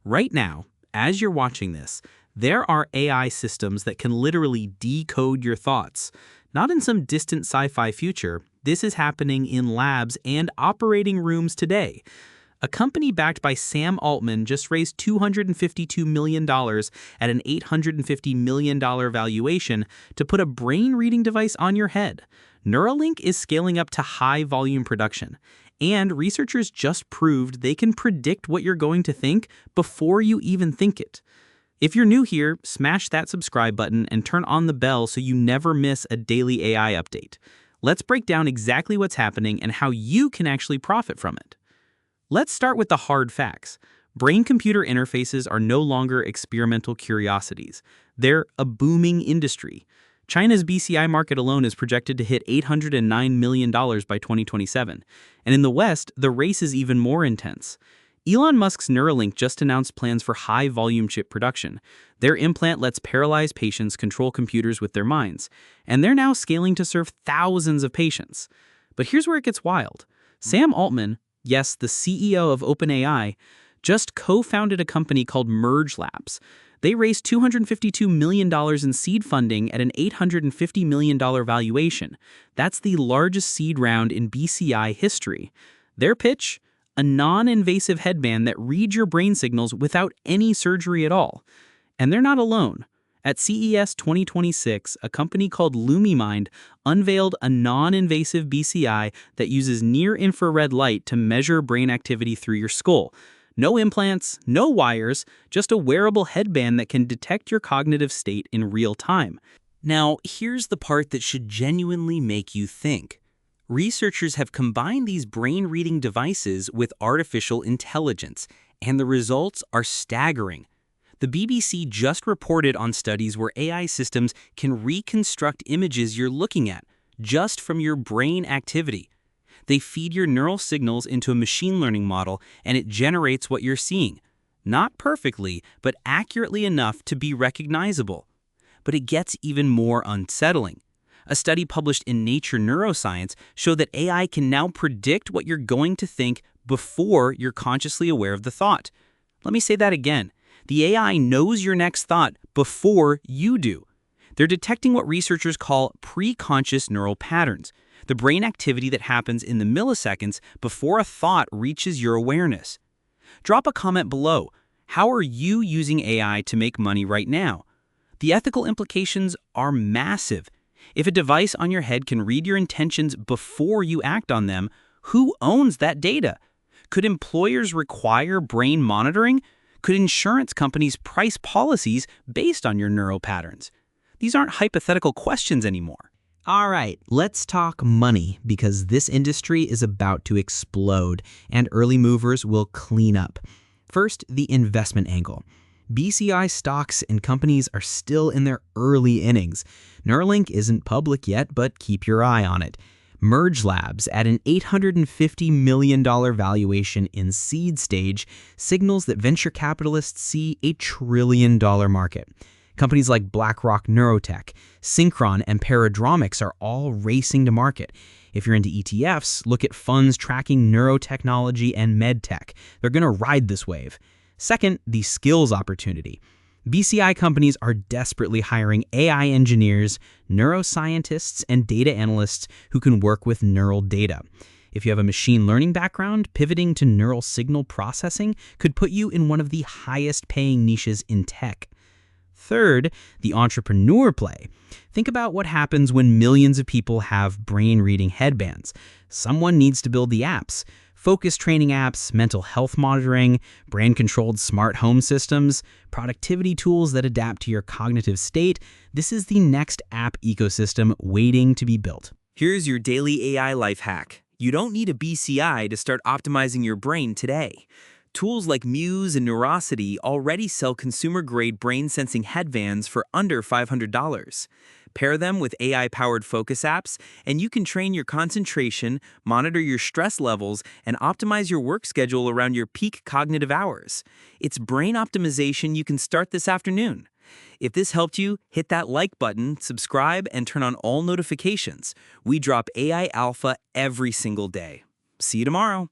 Right now, as you're watching this, there are AI systems that can literally decode your thoughts. Not in some distant sci-fi future, this is happening in labs and operating rooms today. A company backed by Sam Altman just raised $252 million at an $850 million valuation to put a brain-reading device on your head. Neuralink is scaling up to high-volume production, and researchers just proved they can predict what you're going to think before you even think it. If you're new here, smash that subscribe button and turn on the bell so you never miss a daily AI update. Let's break down exactly what's happening and how you can actually profit from it. Let's start with the hard facts. Brain-computer interfaces are no longer experimental curiosities. They're a booming industry. China's BCI market alone is projected to hit $809 million by 2027. And in the West, the race is even more intense. Elon Musk's Neuralink just announced plans for high-volume chip production. Their implant lets paralyzed patients control computers with their minds, and they're now scaling to serve thousands of patients. But here's where it gets wild. Sam Altman, yes, the CEO of OpenAI, just co-founded a company called Merge Labs. They raised $252 million in seed funding at an $850 million valuation. That's the largest seed round in BCI history. Their pitch? A non-invasive headband that reads your brain signals without any surgery at all. And they're not alone. At CES 2026, a company called LumiMind unveiled a non-invasive BCI that uses near-infrared light to measure brain activity through your skull. No implants, no wires, just a wearable headband that can detect your cognitive state in real time. Now, here's the part that should genuinely make you think. Researchers have combined these brain-reading devices with artificial intelligence, and the results are staggering. The BBC just reported on studies where AI systems can reconstruct images you're looking at, just from your brain activity. They feed your neural signals into a machine learning model, and it generates what you're seeing. Not perfectly, but accurately enough to be recognizable. But it gets even more unsettling. A study published in Nature Neuroscience showed that AI can now predict what you're going to think before you're consciously aware of the thought. Let me say that again. The AI knows your next thought before you do. They're detecting what researchers call preconscious neural patterns, the brain activity that happens in the milliseconds before a thought reaches your awareness. Drop a comment below. How are you using AI to make money right now? The ethical implications are massive. If a device on your head can read your intentions before you act on them, who owns that data? Could employers require brain monitoring? Could insurance companies price policies based on your neural patterns? These aren't hypothetical questions anymore. All right, let's talk money, because this industry is about to explode, and early movers will clean up. First, the investment angle. BCI stocks and companies are still in their early innings. Neuralink isn't public yet, but keep your eye on it. Merge Labs, at an $850 million valuation in seed stage, signals that venture capitalists see a $1 trillion market. Companies like BlackRock Neurotech, Synchron, and Paradromics are all racing to market. If you're into ETFs, look at funds tracking neurotechnology and medtech. They're going to ride this wave. Second, the skills opportunity. BCI companies are desperately hiring AI engineers, neuroscientists, and data analysts who can work with neural data. If you have a machine learning background, pivoting to neural signal processing could put you in one of the highest paying niches in tech. Third, the entrepreneur play. Think about what happens when millions of people have brain-reading headbands. Someone needs to build the apps. Focus training apps, mental health monitoring, brain-controlled smart home systems, productivity tools that adapt to your cognitive state. This is the next app ecosystem waiting to be built. Here's your daily AI life hack. You don't need a BCI to start optimizing your brain today. Tools like Muse and Neurosity already sell consumer-grade brain-sensing headbands for under $500. Pair them with AI-powered focus apps, and you can train your concentration, monitor your stress levels, and optimize your work schedule around your peak cognitive hours. It's brain optimization you can start this afternoon. If this helped you, hit that like button, subscribe, and turn on all notifications. We drop AI Alpha every single day. See you tomorrow.